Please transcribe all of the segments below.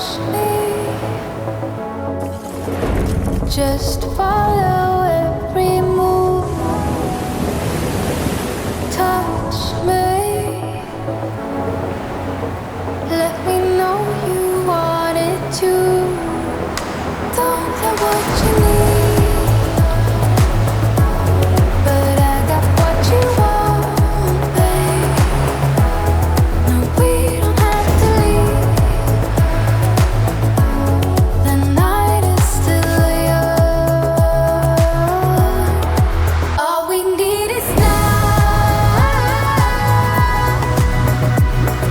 touch me. Just follow every move. Touch me. Let me know you want it too. Don't know what you need, but I got what you want, babe. No, we don't have to leave. The night is still young. All we need is now.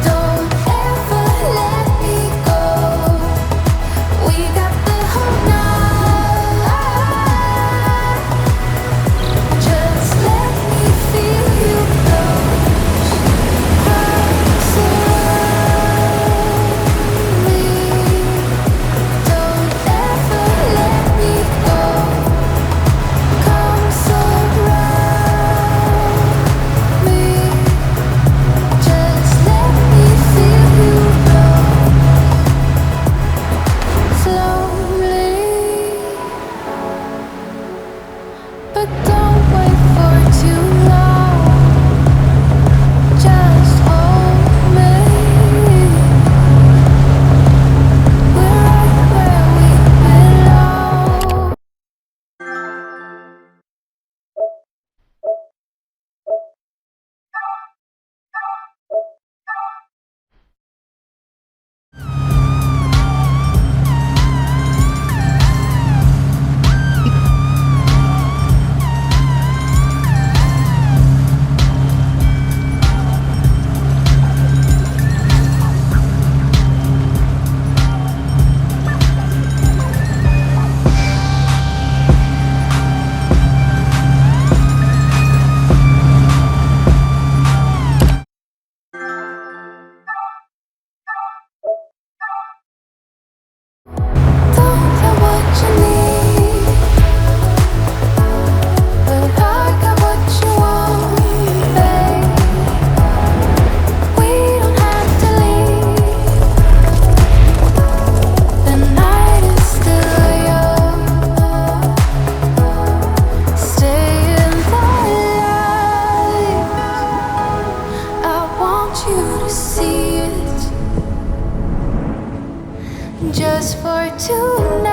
Don't ever let me go. We got the whole night. Just let me feel you close around me. Don't ever let me go. Come surround me. Just let me feel you blow slowly. But don't wait for too long. Just hold me. We're right where we belong. Don't know what you need, but I got what you want, babe. We don't have to leave. The night is still young. Stay in the light. I want you to see it. Just for tonight.